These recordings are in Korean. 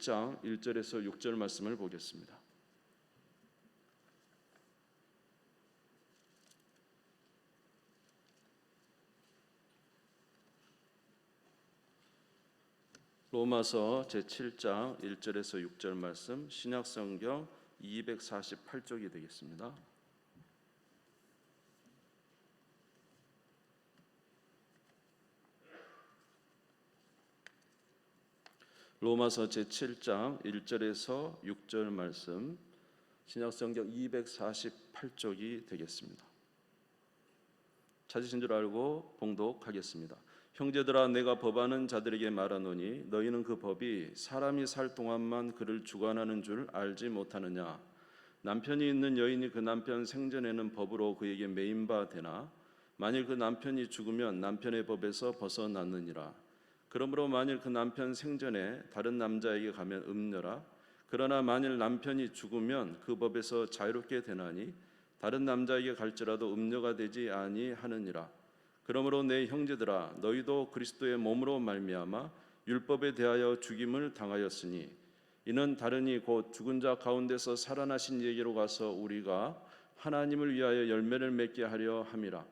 제7장 1절에서 6절 말씀을 보겠습니다. 로마서 제7장 1절에서 6절 말씀, 신약성경 248쪽이 되겠습니다. 로마서 제7장 1절에서 6절 말씀, 신약성경 248쪽이 되겠습니다. 찾으신 줄 알고 봉독하겠습니다. 형제들아, 내가 법하는 자들에게 말하노니 너희는 그 법이 사람이 살 동안만 그를 주관하는 줄 알지 못하느냐. 남편이 있는 여인이 그 남편 생전에는 법으로 그에게 매인 바 되나 만일 그 남편이 죽으면 남편의 법에서 벗어났느니라. 그러므로 만일 그 남편 생전에 다른 남자에게 가면 음녀라. 그러나 만일 남편이 죽으면 그 법에서 자유롭게 되나니 다른 남자에게 갈지라도 음녀가 되지 아니하느니라. 그러므로 내 형제들아, 너희도 그리스도의 몸으로 말미암아 율법에 대하여 죽임을 당하였으니 이는 다른이 곧 죽은 자 가운데서 살아나신 이에게로 가서 우리가 하나님을 위하여 열매를 맺게 하려 함이라.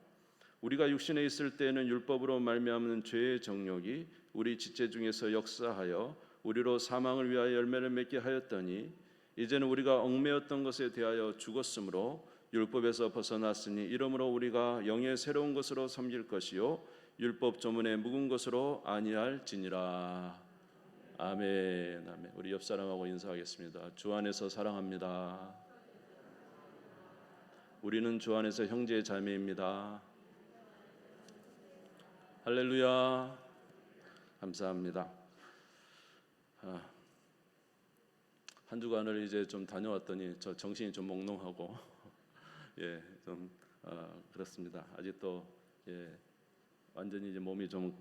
우리가 육신에 있을 때에는 율법으로 말미암는 죄의 정욕이 우리 지체 중에서 역사하여 우리로 사망을 위하여 열매를 맺게 하였더니 이제는 우리가 얽매였던 것에 대하여 죽었으므로 율법에서 벗어났으니 이러므로 우리가 영의 새로운 것으로 섬길 것이요 율법 조문에 묵은 것으로 아니할지니라. 아멘. 아멘. 우리 옆 사람하고 인사하겠습니다. 주 안에서 사랑합니다. 우리는 주 안에서 형제 자매입니다. 할렐루야. 감사합니다. 한 주간을 이제 좀 다녀왔더니 저 정신이 좀 몽롱하고 좀 그렇습니다. 아직도 완전히 이제 몸이 좀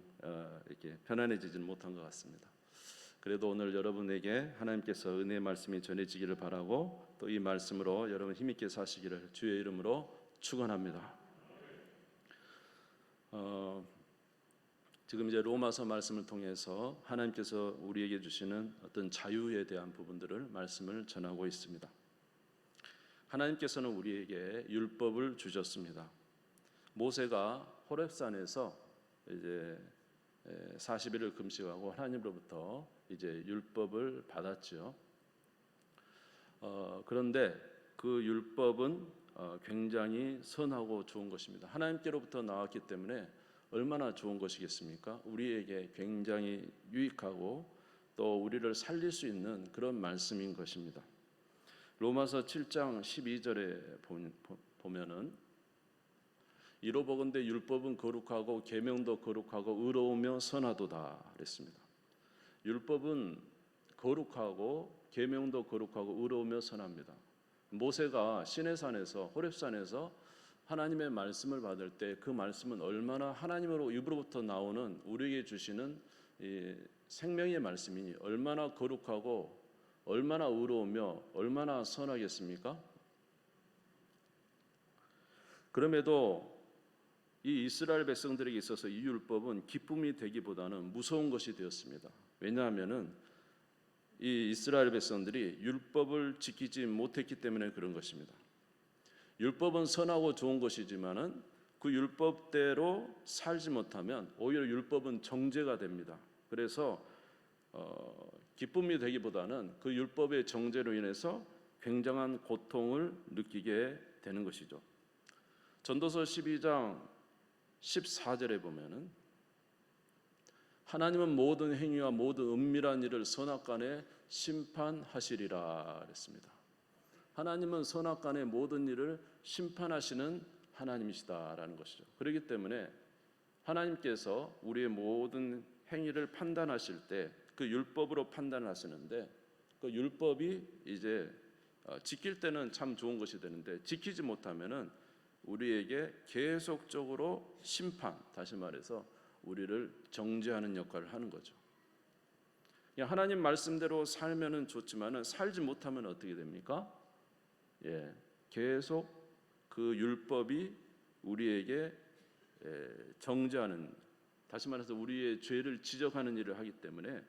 이렇게 편안해지지는 못한 것 같습니다. 그래도 오늘 여러분에게 하나님께서 은혜의 말씀이 전해지기를 바라고 또 이 말씀으로 여러분 힘있게 사시기를 주의 이름으로 축원합니다. 지금 이제 로마서 말씀을 통해서 하나님께서 우리에게 주시는 어떤 자유에 대한 부분들을 말씀을 전하고 있습니다. 하나님께서는 우리에게 율법을 주셨습니다. 모세가 호렙산에서 이제 40일을 금식하고 하나님으로부터 이제 율법을 받았죠. 그런데 그 율법은 굉장히 선하고 좋은 것입니다. 하나님께로부터 나왔기 때문에 얼마나 좋은 것이겠습니까? 우리에게 굉장히 유익하고 또 우리를 살릴 수 있는 그런 말씀인 것입니다. 로마서 7장 12절에 보면은 이로보건대 율법은 거룩하고 계명도 거룩하고 의로우며 선하도다 그랬습니다. 율법은 거룩하고 계명도 거룩하고 의로우며 선합니다. 모세가 시내산에서 호렙산에서 하나님의 말씀을 받을 때 그 말씀은 얼마나 하나님으로 입으로부터 나오는 우리에게 주시는 이 생명의 말씀이니 얼마나 거룩하고 얼마나 의로우며 얼마나 선하겠습니까? 그럼에도 이 이스라엘 백성들에게 있어서 이 율법은 기쁨이 되기보다는 무서운 것이 되었습니다. 왜냐하면은 이 이스라엘 백성들이 율법을 지키지 못했기 때문에 그런 것입니다. 율법은 선하고 좋은 것이지만은 그 율법대로 살지 못하면 오히려 율법은 정죄가 됩니다. 그래서 기쁨이 되기보다는 그 율법의 정죄로 인해서 굉장한 고통을 느끼게 되는 것이죠. 전도서 12장 14절에 보면은 하나님은 모든 행위와 모든 은밀한 일을 선악간에 심판하시리라 그랬습니다. 하나님은 선악간의 모든 일을 심판하시는 하나님이시다라는 것이죠. 그렇기 때문에 하나님께서 우리의 모든 행위를 판단하실 때 그 율법으로 판단하시는데 그 율법이 이제 지킬 때는 참 좋은 것이 되는데 지키지 못하면은 우리에게 계속적으로 심판, 다시 말해서 우리를 정죄하는 역할을 하는 거죠. 하나님 말씀대로 살면은 좋지만은 살지 못하면 어떻게 됩니까? 계속 그 율법이 우리에게 정죄하는, 다시 말해서 우리의 죄를 지적하는 일을 하기 때문에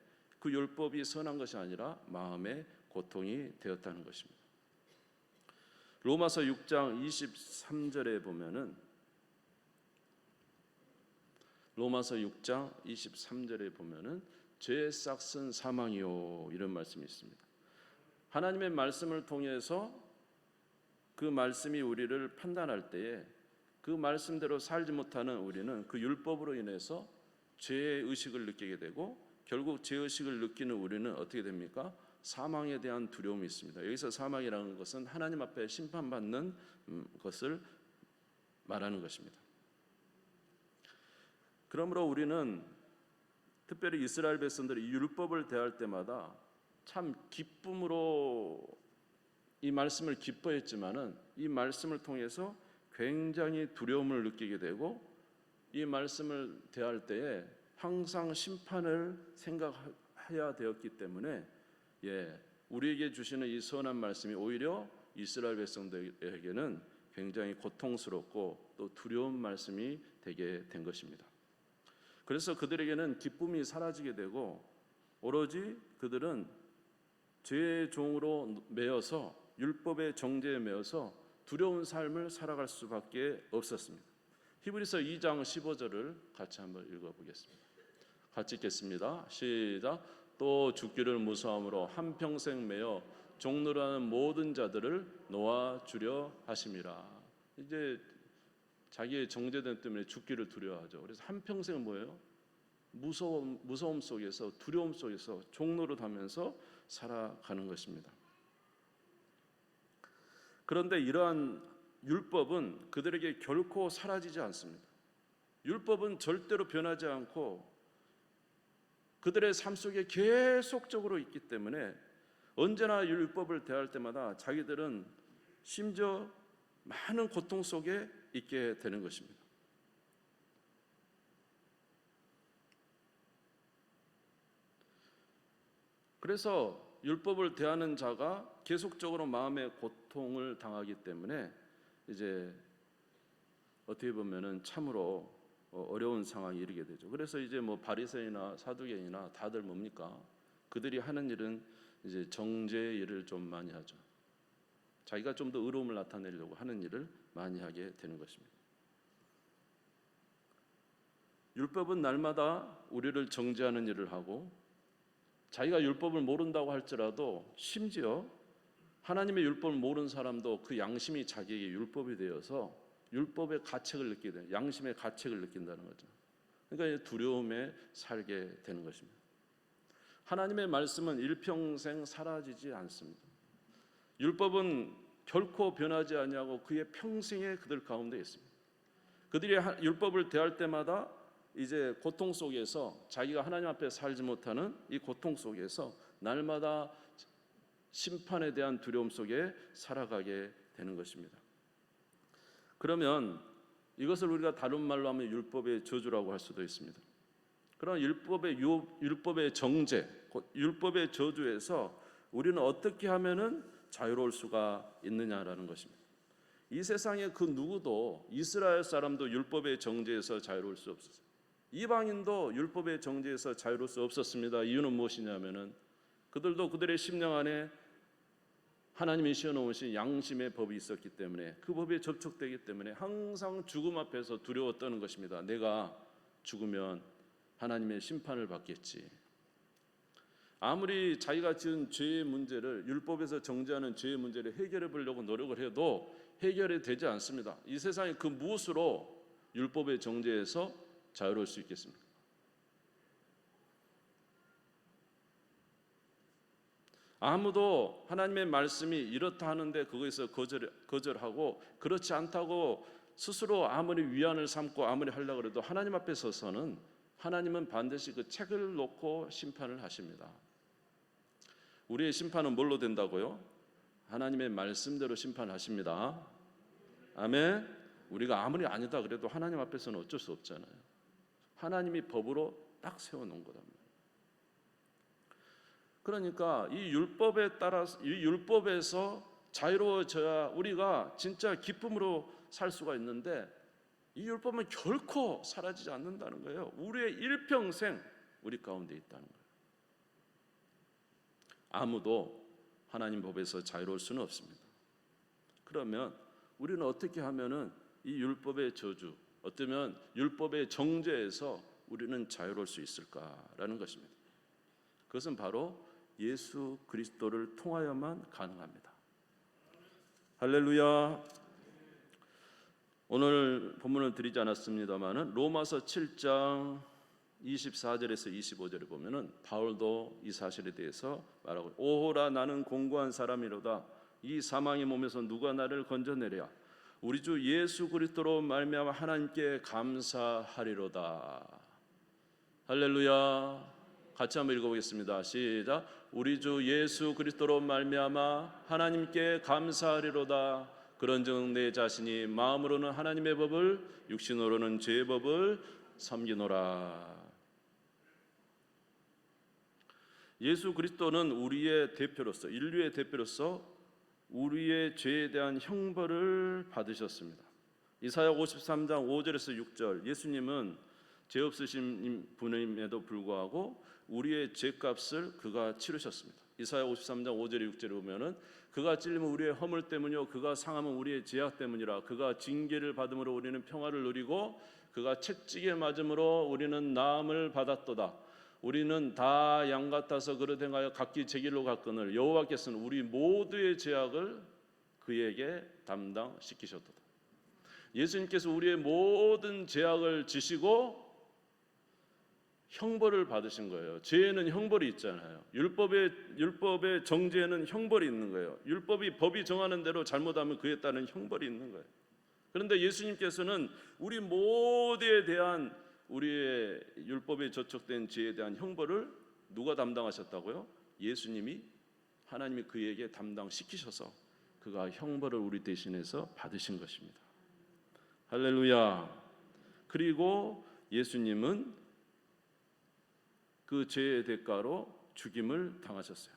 그 율법이 선한 것이 아니라 마음의 고통이 되었다는 것입니다. 로마서 6장 23절에 보면은 로마서 6장 23절에 보면은 죄의 싹은 사망이요 이런 말씀이 있습니다. 하나님의 말씀을 통해서 그 말씀이 우리를 판단할 때에 그 말씀대로 살지 못하는 우리는 그 율법으로 인해서 죄의 의식을 느끼게 되고 결국 죄 의식을 느끼는 우리는 어떻게 됩니까? 사망에 대한 두려움이 있습니다. 여기서 사망이라는 것은 하나님 앞에 심판받는 것을 말하는 것입니다. 그러므로 우리는 특별히 이스라엘 백성들이 이 율법을 대할 때마다 참 기쁨으로 이 말씀을 기뻐했지만은 이 말씀을 통해서 굉장히 두려움을 느끼게 되고 이 말씀을 대할 때에 항상 심판을 생각해야 되었기 때문에 우리에게 주시는 이 선한 말씀이 오히려 이스라엘 백성들에게는 굉장히 고통스럽고 또 두려운 말씀이 되게 된 것입니다. 그래서 그들에게는 기쁨이 사라지게 되고 오로지 그들은 죄의 종으로 매여서 율법의 정죄에 매여서 두려운 삶을 살아갈 수밖에 없었습니다. 히브리서 2장 15절을 같이 한번 읽어보겠습니다. 같이 읽겠습니다. 시작. 또 죽기를 무서움으로 한평생 매여 종노라는 모든 자들을 놓아주려 하심이라. 이제 자기의 정죄됨 때문에 죽기를 두려워하죠. 그래서 한평생 뭐예요? 무서움 속에서 두려움 속에서 종노릇하면서 살아가는 것입니다. 그런데 이러한 율법은 그들에게 결코 사라지지 않습니다. 율법은 절대로 변하지 않고 그들의 삶 속에 계속적으로 있기 때문에 언제나 율법을 대할 때마다 자기들은 심지어 많은 고통 속에 있게 되는 것입니다. 그래서 율법을 대하는 자가 계속적으로 마음의 고통을 당하기 때문에 이제 어떻게 보면은 참으로 어려운 상황에 이르게 되죠. 그래서 이제 뭐 바리새인이나 사두개인이나 다들 뭡니까? 그들이 하는 일은 이제 정죄의 일을 좀 많이 하죠. 자기가 좀 더 의로움을 나타내려고 하는 일을 많이 하게 되는 것입니다. 율법은 날마다 우리를 정죄하는 일을 하고 자기가 율법을 모른다고 할지라도 심지어 하나님의 율법을 모르는 사람도 그 양심이 자기에게 율법이 되어서 율법의 가책을 느끼게 돼요. 양심의 가책을 느낀다는 거죠. 그러니까 두려움에 살게 되는 것입니다. 하나님의 말씀은 일평생 사라지지 않습니다. 율법은 결코 변하지 아니하고 그의 평생에 그들 가운데 있습니다. 그들이 율법을 대할 때마다 이제 고통 속에서 자기가 하나님 앞에 살지 못하는 이 고통 속에서 날마다 심판에 대한 두려움 속에 살아가게 되는 것입니다. 그러면 이것을 우리가 다른 말로 하면 율법의 저주라고 할 수도 있습니다. 그런 율법의 정죄, 율법의 저주에서 우리는 어떻게 하면은 자유로울 수가 있느냐라는 것입니다. 이 세상에 그 누구도 이스라엘 사람도 율법의 정죄에서 자유로울 수 없었어요. 이방인도 율법의 정죄에서 자유로울 수 없었습니다. 이유는 무엇이냐면은 그들도 그들의 심령 안에 하나님이 씌워놓으신 양심의 법이 있었기 때문에 그 법에 접촉되기 때문에 항상 죽음 앞에서 두려워 떠는 것입니다. 내가 죽으면 하나님의 심판을 받겠지. 아무리 자기가 지은 죄의 문제를 율법에서 정죄하는 죄의 문제를 해결해 보려고 노력을 해도 해결이 되지 않습니다. 이 세상에 그 무엇으로 율법의 정죄에서 자유로울 수 있겠습니까? 아무도 하나님의 말씀이 이렇다 하는데 그거에서 거절하고 그렇지 않다고 스스로 아무리 위안을 삼고 아무리 하려고 해도 하나님 앞에 서서는 하나님은 반드시 그 책을 놓고 심판을 하십니다. 우리의 심판은 뭘로 된다고요? 하나님의 말씀대로 심판하십니다. 아멘. 우리가 아무리 아니다 그래도 하나님 앞에서는 어쩔 수 없잖아요. 하나님이 법으로 딱 세워놓은 거랍니다. 그러니까 이 율법에 따라서 이 율법에서 자유로워져야 우리가 진짜 기쁨으로 살 수가 있는데 이 율법은 결코 사라지지 않는다는 거예요. 우리의 일평생 우리 가운데 있다는 거예요. 아무도 하나님 법에서 자유로울 수는 없습니다. 그러면 우리는 어떻게 하면은 이 율법의 저주, 어쩌면 율법의 정죄에서 우리는 자유로울 수 있을까라는 것입니다. 그것은 바로 예수 그리스도를 통하여만 가능합니다. 할렐루야. 오늘 본문을 드리지 않았습니다마는 로마서 7장 24절에서 25절에 보면은 바울도 이 사실에 대해서 말하고, 오호라 나는 공고한 사람이로다. 이 사망의 몸에서 누가 나를 건져내랴. 우리 주 예수 그리스도로 말미암아 하나님께 감사하리로다. 할렐루야. 같이 한번 읽어보겠습니다. 시작. 우리 주 예수 그리스도로 말미암아 하나님께 감사하리로다. 그런즉 내 자신이 마음으로는 하나님의 법을, 육신으로는 죄의 법을 섬기노라. 예수 그리스도는 우리의 대표로서, 인류의 대표로서 우리의 죄에 대한 형벌을 받으셨습니다. 이사야 53장 5절에서 6절, 예수님은 죄 없으신 분임에도 불구하고 우리의 죄값을 그가 치르셨습니다. 이사야 53장 5절에 6절에 보면은 그가 찔림은 우리의 허물 때문이요 그가 상함은 우리의 죄악 때문이라. 그가 징계를 받음으로 우리는 평화를 누리고 그가 채찍에 맞음으로 우리는 나음을 받았도다. 우리는 다 양 같아서 그릇 행하여 각기 제 길로 갔거늘 여호와께서는 우리 모두의 죄악을 그에게 담당시키셨도다. 예수님께서 우리의 모든 죄악을 지시고 형벌을 받으신 거예요. 죄에는 형벌이 있잖아요. 율법의 정죄에는 형벌이 있는 거예요. 법이 정하는 대로 잘못하면 그에 따른 형벌이 있는 거예요. 그런데 예수님께서는 우리 모두에 대한 우리의 율법에 저촉된 죄에 대한 형벌을 누가 담당하셨다고요? 예수님이, 하나님이 그에게 담당시키셔서 그가 형벌을 우리 대신해서 받으신 것입니다. 할렐루야. 그리고 예수님은 그 죄의 대가로 죽임을 당하셨어요.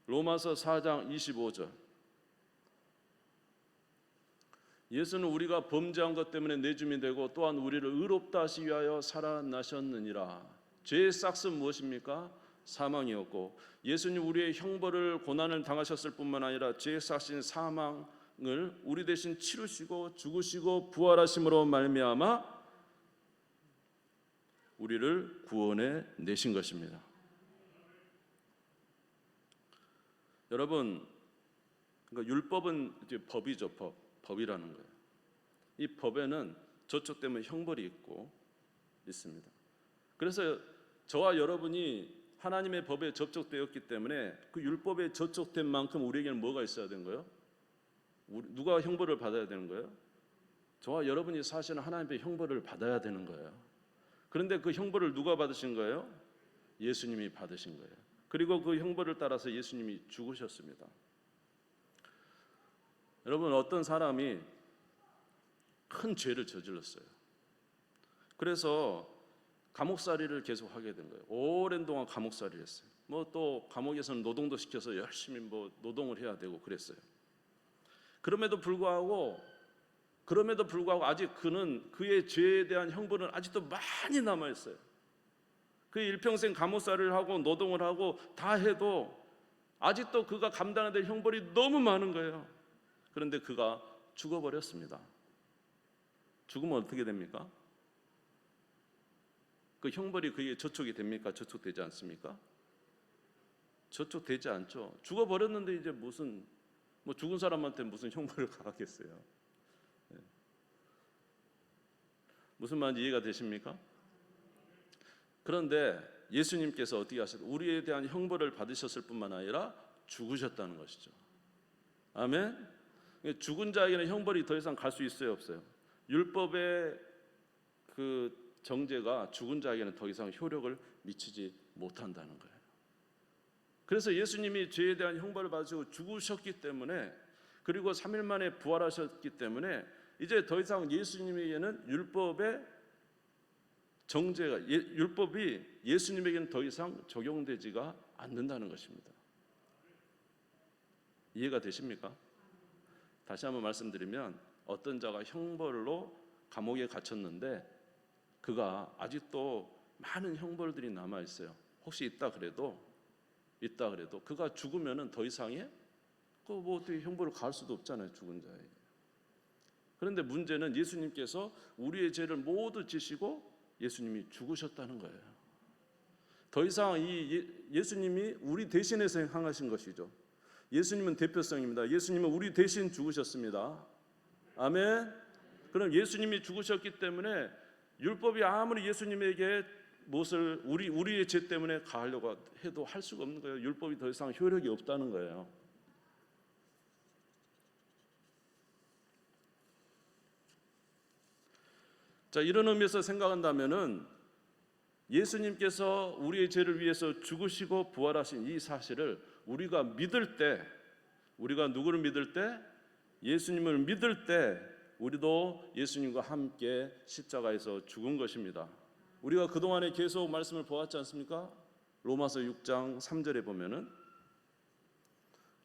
로마서 4장 25절, 예수는 우리가 범죄한 것 때문에 내줌이 되고 또한 우리를 의롭다 하시기 위하여 살아나셨느니라. 죄의 싹은 무엇입니까? 사망이었고, 예수님 우리의 형벌을, 고난을 당하셨을 뿐만 아니라 죄의 싹인 사망을 우리 대신 치르시고 죽으시고 부활하심으로 말미암아 우리를 구원해 내신 것입니다. 여러분, 그러니까 율법은 이제 법이죠. 법이라는 거예요. 이 법에는 저촉되면 형벌이 있습니다. 그래서 저와 여러분이 하나님의 법에 접촉되었기 때문에 그 율법에 저촉된 만큼 우리에게는 뭐가 있어야 되는 거예요? 누가 형벌을 받아야 되는 거예요? 저와 여러분이 사실은 하나님의 형벌을 받아야 되는 거예요. 그런데 그 형벌을 누가 받으신 거예요? 예수님이 받으신 거예요. 그리고 그 형벌을 따라서 예수님이 죽으셨습니다. 여러분, 어떤 사람이 큰 죄를 저질렀어요. 그래서 감옥살이를 계속 하게 된 거예요. 오랜 동안 감옥살이를 했어요. 또 감옥에서는 노동도 시켜서 열심히 노동을 해야 되고 그랬어요. 그럼에도 불구하고 아직 그는 그의 죄에 대한 형벌은 아직도 많이 남아 있어요. 그 일평생 감옥살이를 하고 노동을 하고 다 해도 아직도 그가 감당해야 될 형벌이 너무 많은 거예요. 그런데 그가 죽어버렸습니다. 죽으면 어떻게 됩니까? 그 형벌이 그에게 저촉이 됩니까? 저촉되지 않습니까? 저촉되지 않죠. 죽어버렸는데 이제 무슨 죽은 사람한테 무슨 형벌을 가하겠어요? 무슨 말인지 이해가 되십니까? 그런데 예수님께서 어떻게 하셨어요? 우리에 대한 형벌을 받으셨을 뿐만 아니라 죽으셨다는 것이죠. 아멘. 죽은 자에게는 형벌이 더 이상 갈 수 있어요, 없어요? 율법의 그 정죄가 죽은 자에게는 더 이상 효력을 미치지 못한다는 거예요. 그래서 예수님이 죄에 대한 형벌을 받으시고 죽으셨기 때문에, 그리고 3일 만에 부활하셨기 때문에 이제 더 이상 예수님에게는 율법의 정죄가, 율법이 예수님에게는 더 이상 적용되지가 않는다는 것입니다. 이해가 되십니까? 다시 한번 말씀드리면, 어떤 자가 형벌로 감옥에 갇혔는데 그가 아직도 많은 형벌들이 남아 있어요. 혹시 있다 그래도 있다 그래도 그가 죽으면은 더 이상의 그뭐 어떻게 형벌을 가할 수도 없잖아요, 죽은 자에게. 그런데 문제는 예수님께서 우리의 죄를 모두 지시고 예수님이 죽으셨다는 거예요. 더 이상 예수님이 우리 대신해서 행하신 것이죠. 예수님은 대표성입니다. 예수님은 우리 대신 죽으셨습니다. 아멘. 그럼 예수님이 죽으셨기 때문에 율법이 아무리 예수님에게 무엇을 우리의 죄 때문에 가하려고 해도 할 수가 없는 거예요. 율법이 더 이상 효력이 없다는 거예요. 자, 이런 의미에서 생각한다면은 예수님께서 우리의 죄를 위해서 죽으시고 부활하신 이 사실을 우리가 믿을 때, 우리가 누구를 믿을 때? 예수님을 믿을 때 우리도 예수님과 함께 십자가에서 죽은 것입니다. 우리가 그동안에 계속 말씀을 보았지 않습니까? 로마서 6장 3절에 보면은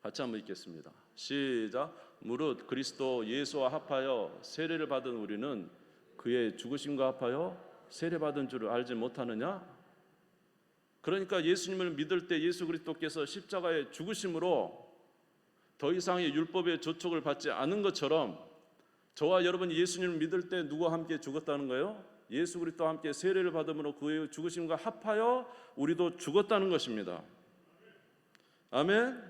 같이 한번 읽겠습니다. 시작. 무릇 그리스도 예수와 합하여 세례를 받은 우리는 그의 죽으심과 합하여 세례받은 줄을 알지 못하느냐? 그러니까 예수님을 믿을 때 예수 그리스도께서 십자가의 죽으심으로 더 이상의 율법의 조촉을 받지 않은 것처럼 저와 여러분이 예수님을 믿을 때 누구와 함께 죽었다는 거예요? 예수 그리스도와 함께 세례를 받음으로 그의 죽으심과 합하여 우리도 죽었다는 것입니다. 아멘.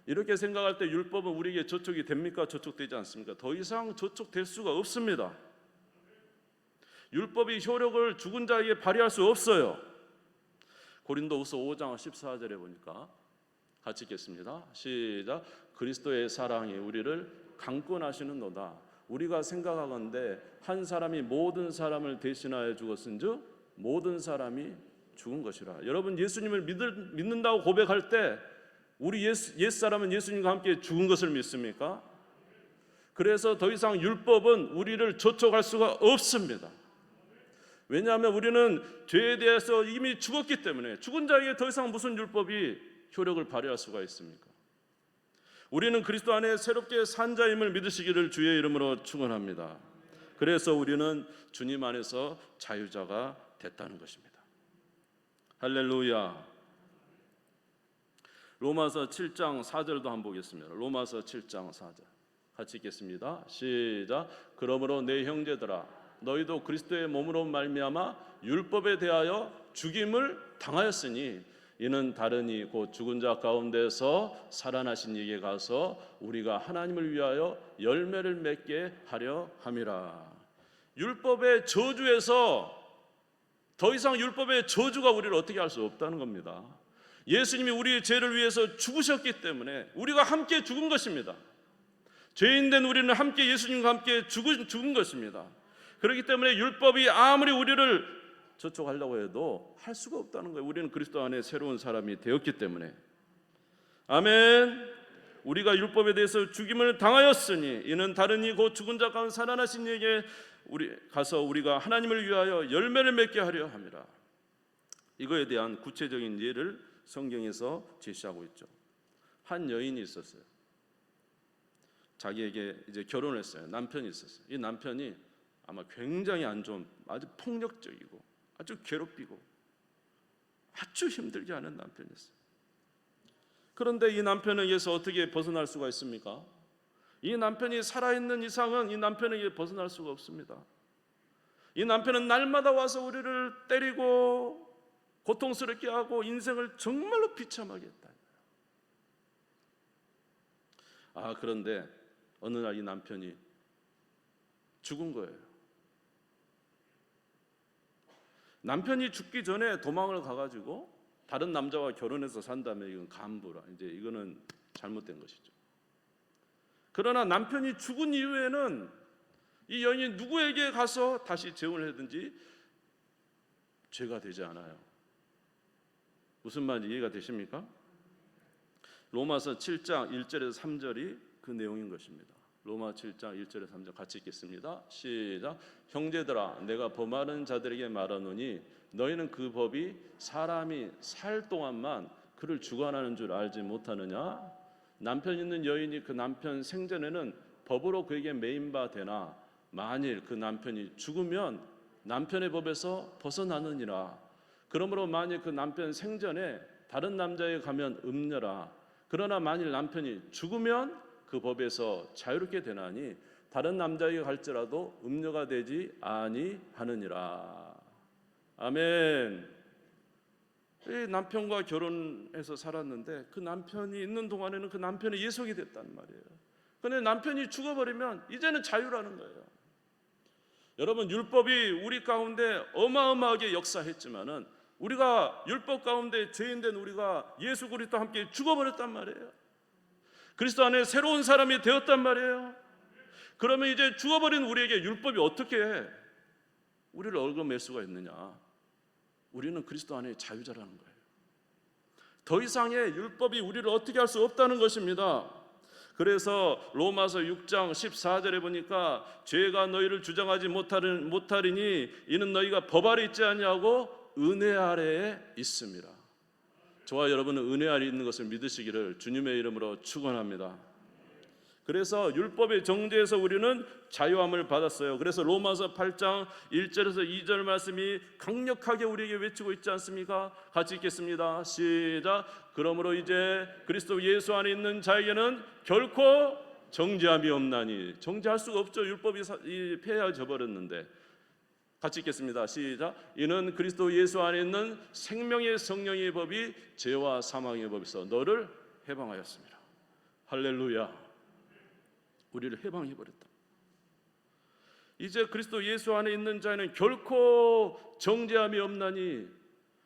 이렇게 생각할 때 율법은 우리에게 조촉이 됩니까? 조촉되지 않습니까? 더 이상 조촉될 수가 없습니다. 율법이 효력을 죽은 자에게 발휘할 수 없어요. 고린도후서 5장 14절에 보니까 같이 읽겠습니다. 시작. 그리스도의 사랑이 우리를 강권하시는도다. 우리가 생각하건대 한 사람이 모든 사람을 대신하여 죽었은즉 모든 사람이 죽은 것이라. 여러분 예수님을 믿는다고 고백할 때 우리 옛사람은 예수님과 함께 죽은 것을 믿습니까? 그래서 더 이상 율법은 우리를 조촉할 수가 없습니다. 왜냐하면 우리는 죄에 대해서 이미 죽었기 때문에 죽은 자에게 더 이상 무슨 율법이 효력을 발휘할 수가 있습니까? 우리는 그리스도 안에 새롭게 산 자임을 믿으시기를 주의 이름으로 축원합니다. 그래서 우리는 주님 안에서 자유자가 됐다는 것입니다. 할렐루야. 로마서 7장 4절도 한번 보겠습니다. 로마서 7장 4절 같이 읽겠습니다. 시작. 그러므로 내 형제들아 너희도 그리스도의 몸으로 말미암아 율법에 대하여 죽임을 당하였으니 이는 다른 이 곧 죽은 자 가운데서 살아나신 이에게 가서 우리가 하나님을 위하여 열매를 맺게 하려 함이라. 율법의 저주에서 더 이상 율법의 저주가 우리를 어떻게 할 수 없다는 겁니다. 예수님이 우리의 죄를 위해서 죽으셨기 때문에 우리가 함께 죽은 것입니다. 죄인된 우리는 함께 예수님과 함께 죽은 것입니다. 그렇기 때문에 율법이 아무리 우리를 저촉하려고 해도 할 수가 없다는 거예요. 우리는 그리스도 안에 새로운 사람이 되었기 때문에. 아멘. 우리가 율법에 대해서 죽임을 당하였으니 이는 다른 이 곧 죽은 자 가운데 살아나신 이에게 가서 우리가 하나님을 위하여 열매를 맺게 하려 함이라. 이거에 대한 구체적인 예를 성경에서 제시하고 있죠. 한 여인이 있었어요. 자기에게 이제 결혼을 했어요. 남편이 있었어요. 이 남편이 아마 굉장히 안 좋은, 아주 폭력적이고 아주 괴롭히고 아주 힘들게 하는 남편이었어요. 그런데 이 남편에 의해서 어떻게 벗어날 수가 있습니까? 이 남편이 살아있는 이상은 이 남편에게 벗어날 수가 없습니다. 이 남편은 날마다 와서 우리를 때리고 고통스럽게 하고 인생을 정말로 비참하게 했다. 그런데 어느 날 이 남편이 죽은 거예요. 남편이 죽기 전에 도망을 가가지고 다른 남자와 결혼해서 산다면 이건 간부라. 이제 이거는 잘못된 것이죠. 그러나 남편이 죽은 이후에는 이 여인이 누구에게 가서 다시 재혼을 하든지 죄가 되지 않아요. 무슨 말인지 이해가 되십니까? 로마서 7장 1절에서 3절이 그 내용인 것입니다. 로마 7장 1절에서 3절 같이 읽겠습니다. 시작. 형제들아 내가 범하는 자들에게 말하노니 너희는 그 법이 사람이 살 동안만 그를 주관하는 줄 알지 못하느냐? 남편 있는 여인이 그 남편 생전에는 법으로 그에게 매인 바 되나 만일 그 남편이 죽으면 남편의 법에서 벗어나느니라. 그러므로 만일 그 남편 생전에 다른 남자에게 가면 음녀라. 그러나 만일 남편이 죽으면 그 법에서 자유롭게 되나니 다른 남자에게 갈지라도 음녀가 되지 아니하느니라. 아멘. 이 남편과 결혼해서 살았는데 그 남편이 있는 동안에는 그 남편이 예속이 됐단 말이에요. 그런데 남편이 죽어버리면 이제는 자유라는 거예요. 여러분, 율법이 우리 가운데 어마어마하게 역사했지만은 우리가 율법 가운데 죄인된 우리가 예수 그리스도와 함께 죽어버렸단 말이에요. 그리스도 안에 새로운 사람이 되었단 말이에요. 그러면 이제 죽어버린 우리에게 율법이 어떻게 우리를 얽어맬 수가 있느냐? 우리는 그리스도 안에 자유자라는 거예요. 더 이상의 율법이 우리를 어떻게 할 수 없다는 것입니다. 그래서 로마서 6장 14절에 보니까 죄가 너희를 주장하지 못하리니 이는 너희가 법 아래 있지 아니하고 은혜 아래에 있습니다. 저와 여러분은 은혜 아래 있는 것을 믿으시기를 주님의 이름으로 축원합니다. 그래서 율법의 정죄에서 우리는 자유함을 받았어요. 그래서 로마서 8장 1절에서 2절 말씀이 강력하게 우리에게 외치고 있지 않습니까? 같이 읽겠습니다. 시작. 그러므로 이제 그리스도 예수 안에 있는 자에게는 결코 정죄함이 없나니. 정죄할 수가 없죠. 율법이 폐하져 버렸는데. 같이 읽겠습니다. 시작. 이는 그리스도 예수 안에 있는 생명의 성령의 법이 죄와 사망의 법에서 너를 해방하였습니다. 할렐루야. 우리를 해방해버렸다. 이제 그리스도 예수 안에 있는 자에는 결코 정죄함이 없나니.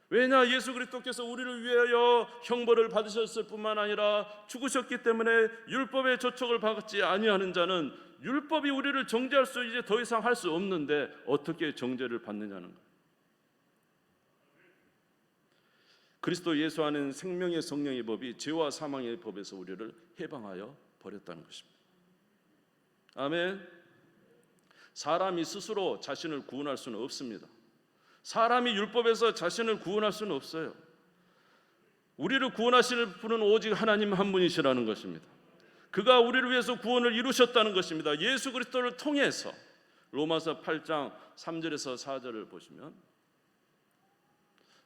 왜냐? 예수 그리스도께서 우리를 위하여 형벌을 받으셨을 뿐만 아니라 죽으셨기 때문에 율법의 조촉을 받지 아니하는 자는 율법이 우리를 정죄할 수 이제 더 이상 할 수 없는데 어떻게 정죄를 받느냐는 거예요. 그리스도 예수 안에는 생명의 성령의 법이 죄와 사망의 법에서 우리를 해방하여 버렸다는 것입니다. 아멘. 사람이 스스로 자신을 구원할 수는 없습니다. 사람이 율법에서 자신을 구원할 수는 없어요. 우리를 구원하실 분은 오직 하나님 한 분이시라는 것입니다. 그가 우리를 위해서 구원을 이루셨다는 것입니다. 예수 그리스도를 통해서. 로마서 8장 3절에서 4절을 보시면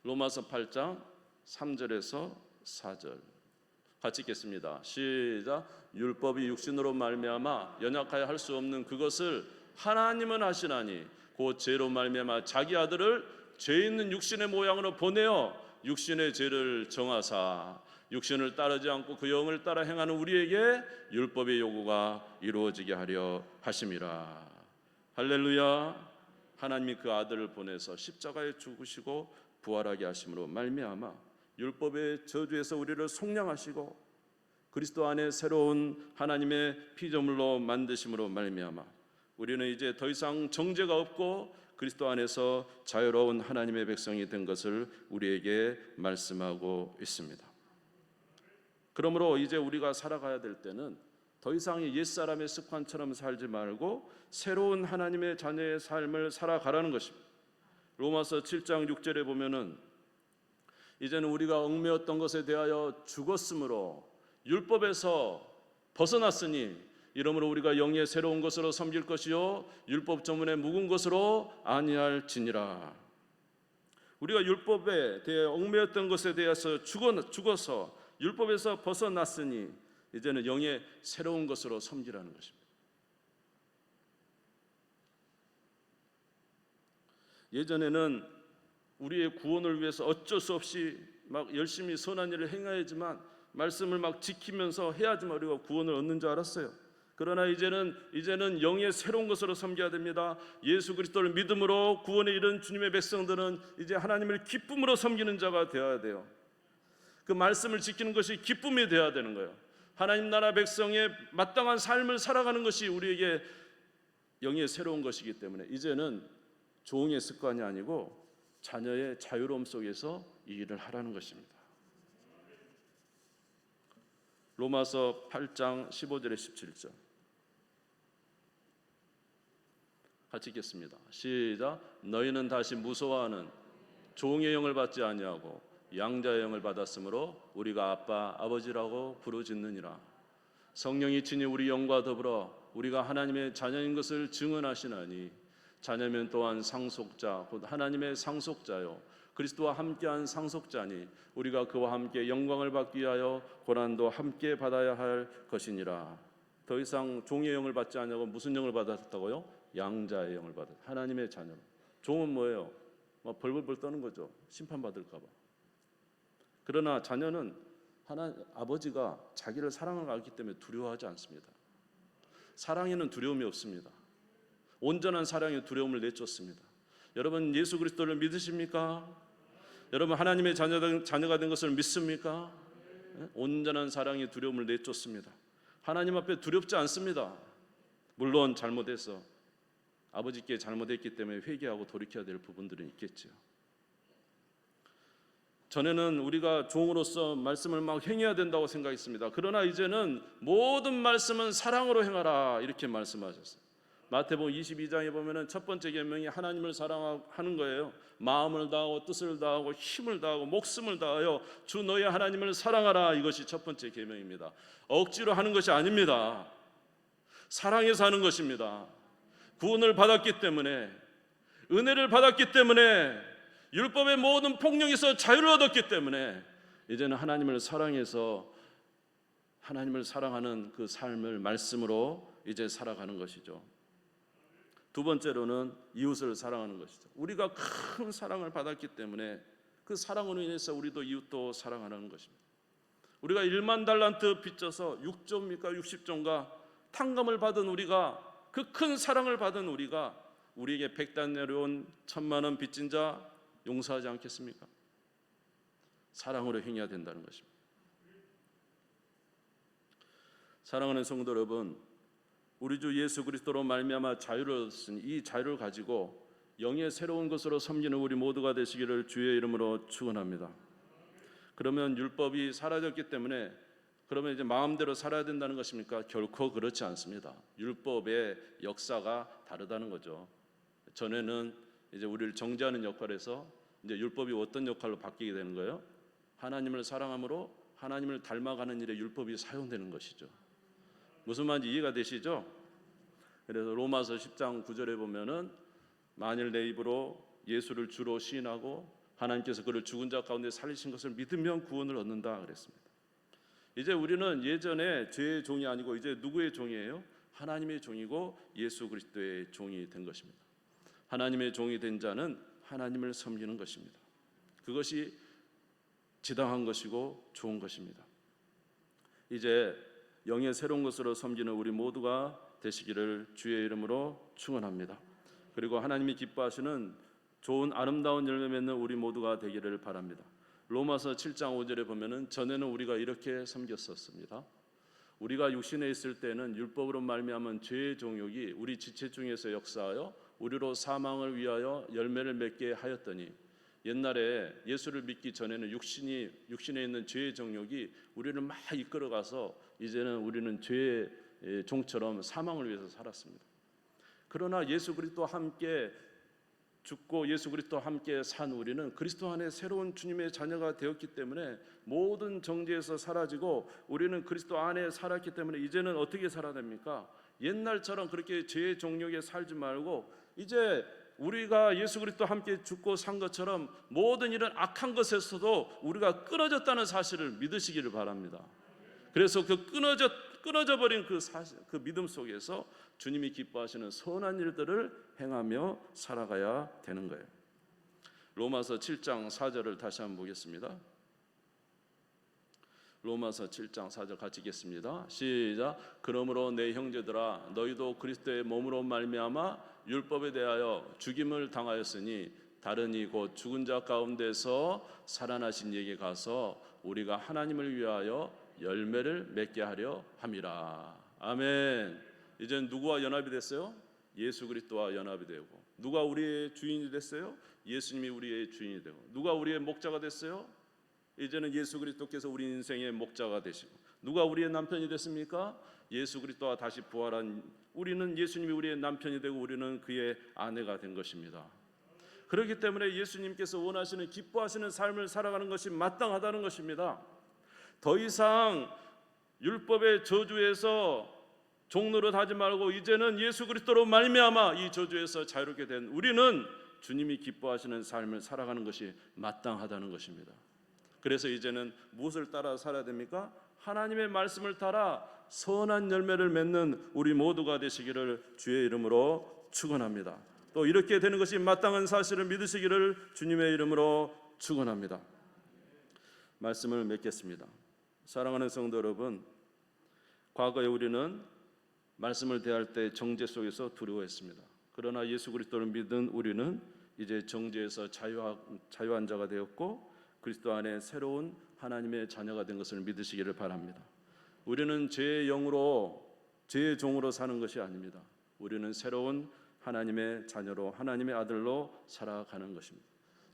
로마서 8장 3절에서 4절 같이 읽겠습니다. 시작. 율법이 육신으로 말미암아 연약하여 할 수 없는 그것을 하나님은 하시나니 곧 죄로 말미암아 자기 아들을 죄 있는 육신의 모양으로 보내어 육신의 죄를 정하사 육신을 따르지 않고 그 영을 따라 행하는 우리에게 율법의 요구가 이루어지게 하려 하심이라. 할렐루야. 하나님이 그 아들을 보내서 십자가에 죽으시고 부활하게 하심으로 말미암아 율법의 저주에서 우리를 속량하시고 그리스도 안에 새로운 하나님의 피조물로 만드심으로 말미암아 우리는 이제 더 이상 정죄가 없고 그리스도 안에서 자유로운 하나님의 백성이 된 것을 우리에게 말씀하고 있습니다. 그러므로 이제 우리가 살아가야 될 때는 더 이상의 옛사람의 습관처럼 살지 말고 새로운 하나님의 자녀의 삶을 살아가라는 것입니다. 로마서 7장 6절에 보면은 이제는 우리가 얽매였던 것에 대하여 죽었으므로 율법에서 벗어났으니 이러므로 우리가 영의 새로운 것으로 섬길 것이요 율법 전문에 묵은 것으로 아니할지니라. 우리가 율법에 대해 얽매였던 것에 대해서 죽어서 율법에서 벗어났으니 이제는 영의 새로운 것으로 섬기라는 것입니다. 예전에는 우리의 구원을 위해서 어쩔 수 없이 막 열심히 선한 일을 행해야지만 말씀을 막 지키면서 해야지만 우리가 구원을 얻는 줄 알았어요. 그러나 이제는 영의 새로운 것으로 섬겨야 됩니다. 예수 그리스도를 믿음으로 구원에 이른 주님의 백성들은 이제 하나님을 기쁨으로 섬기는 자가 되어야 돼요. 그 말씀을 지키는 것이 기쁨이 되어야 되는 거예요. 하나님 나라 백성의 마땅한 삶을 살아가는 것이 우리에게 영의 새로운 것이기 때문에 이제는 종의 습관이 아니고 자녀의 자유로움 속에서 이 일을 하라는 것입니다. 로마서 8장 15절에 17절 같이 읽겠습니다. 시작. 너희는 다시 무서워하는 종의 영을 받지 아니하고 양자의 영을 받았으므로 우리가 아빠 아버지라고 부르짖느니라. 성령이 친히 우리 영과 더불어 우리가 하나님의 자녀인 것을 증언하시나니 자녀면 또한 상속자 곧 하나님의 상속자요 그리스도와 함께한 상속자니 우리가 그와 함께 영광을 받기 위하여 고난도 함께 받아야 할 것이니라. 더 이상 종의 영을 받지 않냐고 무슨 영을 받았다고요? 양자의 영을 받았다. 하나님의 자녀. 종은 뭐예요? 벌벌벌 떠는 거죠. 심판받을까 봐. 그러나 자녀는 아버지가 자기를 사랑을 알기 때문에 두려워하지 않습니다. 사랑에는 두려움이 없습니다. 온전한 사랑에 두려움을 내쫓습니다. 여러분 예수 그리스도를 믿으십니까? 여러분 하나님의 자녀가 된 것을 믿습니까? 온전한 사랑에 두려움을 내쫓습니다. 하나님 앞에 두렵지 않습니다. 물론 잘못해서 아버지께 잘못했기 때문에 회개하고 돌이켜야 될 부분들은 있겠죠. 전에는 우리가 종으로서 말씀을 막 행해야 된다고 생각했습니다. 그러나 이제는 모든 말씀은 사랑으로 행하라 이렇게 말씀하셨어요. 마태복음 22장에 보면은 첫 번째 계명이 하나님을 사랑하는 거예요. 마음을 다하고 뜻을 다하고 힘을 다하고 목숨을 다하여 주 너의 하나님을 사랑하라. 이것이 첫 번째 계명입니다. 억지로 하는 것이 아닙니다. 사랑해서 하는 것입니다. 구원을 받았기 때문에, 은혜를 받았기 때문에, 율법의 모든 폭력에서 자유를 얻었기 때문에 이제는 하나님을 사랑해서 하나님을 사랑하는 그 삶을 말씀으로 이제 살아가는 것이죠. 두 번째로는 이웃을 사랑하는 것이죠. 우리가 큰 사랑을 받았기 때문에 그 사랑으로 인해서 우리도 이웃도 사랑하는 것입니다. 우리가 1만 달란트 빚져서 6조입니까 60조인가 탕감을 받은 우리가, 그 큰 사랑을 받은 우리가 우리에게 100단 내려온 1000만 원 빚진 자 용서하지 않겠습니까? 사랑으로 행해야 된다는 것입니다. 사랑하는 성도 여러분, 우리 주 예수 그리스도로 말미암아 자유를 얻었으니 이 자유를 가지고 영의 새로운 것으로 섬기는 우리 모두가 되시기를 주의 이름으로 축원합니다. 그러면 율법이 사라졌기 때문에 그러면 이제 마음대로 살아야 된다는 것입니까? 결코 그렇지 않습니다. 율법의 역사가 다르다는 거죠. 전에는 이제 우리를 정죄하는 역할에서 이제 율법이 어떤 역할로 바뀌게 되는 거예요? 하나님을 사랑함으로 하나님을 닮아가는 일에 율법이 사용되는 것이죠. 무슨 말인지 이해가 되시죠? 그래서 로마서 10장 9절에 보면은 만일 내 입으로 예수를 주로 시인하고 하나님께서 그를 죽은 자 가운데 살리신 것을 믿으면 구원을 얻는다 그랬습니다. 이제 우리는 예전에 죄의 종이 아니고 이제 누구의 종이에요? 하나님의 종이고 예수 그리스도의 종이 된 것입니다. 하나님의 종이 된 자는 하나님을 섬기는 것입니다. 그것이 지당한 것이고 좋은 것입니다. 이제 영의 새로운 것으로 섬기는 우리 모두가 되시기를 주의 이름으로 축원합니다. 그리고 하나님이 기뻐하시는 좋은 아름다운 열매 맺는 우리 모두가 되기를 바랍니다. 로마서 7장 5절에 보면은 전에는 우리가 이렇게 섬겼었습니다. 우리가 육신에 있을 때는 율법으로 말미암은 죄의 종욕이 우리 지체 중에서 역사하여 우리로 사망을 위하여 열매를 맺게 하였더니, 옛날에 예수를 믿기 전에는 육신에 있는 죄의 정욕이 우리를 막 이끌어가서 이제는 우리는 죄의 종처럼 사망을 위해서 살았습니다. 그러나 예수 그리스도와 함께 죽고 예수 그리스도와 함께 산 우리는 그리스도 안에 새로운 주님의 자녀가 되었기 때문에 모든 정죄에서 사라지고 우리는 그리스도 안에 살았기 때문에 이제는 어떻게 살아야 됩니까? 옛날처럼 그렇게 죄의 종욕에 살지 말고 이제 우리가 예수 그리스도와 함께 죽고 산 것처럼 모든 이런 악한 것에서도 우리가 끊어졌다는 사실을 믿으시기를 바랍니다. 그래서 그 끊어져 버린 그 사실, 그 믿음 속에서 주님이 기뻐하시는 선한 일들을 행하며 살아가야 되는 거예요. 로마서 7장 4절을 다시 한번 보겠습니다. 로마서 7장 4절 같이 읽겠습니다. 시작. 그러므로 내 형제들아 너희도 그리스도의 몸으로 말미암아 율법에 대하여 죽임을 당하였으니 다른 이 곧 죽은 자 가운데서 살아나신 이에게 가서 우리가 하나님을 위하여 열매를 맺게 하려 함이라. 아멘. 이제는 누구와 연합이 됐어요? 예수 그리스도와 연합이 되고. 누가 우리의 주인이 됐어요? 예수님이 우리의 주인이 되고. 누가 우리의 목자가 됐어요? 이제는 예수 그리스도께서 우리 인생의 목자가 되시고. 누가 우리의 남편이 됐습니까? 예수 그리스도와 다시 부활한 우리는 예수님이 우리의 남편이 되고 우리는 그의 아내가 된 것입니다. 그렇기 때문에 예수님께서 원하시는 기뻐하시는 삶을 살아가는 것이 마땅하다는 것입니다. 더 이상 율법의 저주에서 종노릇 하지 말고 이제는 예수 그리스도로 말미암아 이 저주에서 자유롭게 된 우리는 주님이 기뻐하시는 삶을 살아가는 것이 마땅하다는 것입니다. 그래서 이제는 무엇을 따라 살아야 됩니까? 하나님의 말씀을 따라 선한 열매를 맺는 우리 모두가 되시기를 주의 이름으로 축원합니다. 또 이렇게 되는 것이 마땅한 사실을 믿으시기를 주님의 이름으로 축원합니다. 말씀을 맺겠습니다. 사랑하는 성도 여러분, 과거에 우리는 말씀을 대할 때 정죄 속에서 두려워했습니다. 그러나 예수 그리스도를 믿은 우리는 이제 정죄에서 자유한 자가 되었고 그리스도 안에 새로운 하나님의 자녀가 된 것을 믿으시기를 바랍니다. 우리는 죄의 영으로 죄의 종으로 사는 것이 아닙니다. 우리는 새로운 하나님의 자녀로 하나님의 아들로 살아가는 것입니다.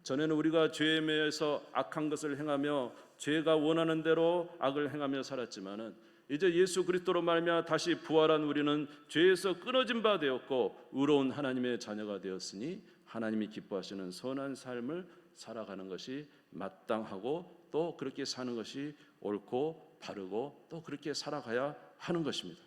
전에는 우리가 죄에 매여서 악한 것을 행하며 죄가 원하는 대로 악을 행하며 살았지만은 이제 예수 그리스도로 말미암아 다시 부활한 우리는 죄에서 끊어진 바 되었고 의로운 하나님의 자녀가 되었으니 하나님이 기뻐하시는 선한 삶을 살아가는 것이 마땅하고 또 그렇게 사는 것이 옳고 바르고 또 그렇게 살아가야 하는 것입니다.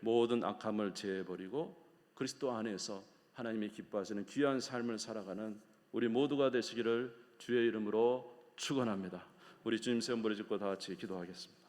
모든 악함을 제해버리고 그리스도 안에서 하나님이 기뻐하시는 귀한 삶을 살아가는 우리 모두가 되시기를 주의 이름으로 축원합니다. 우리 주님 세운 부르짖고 다 같이 기도하겠습니다.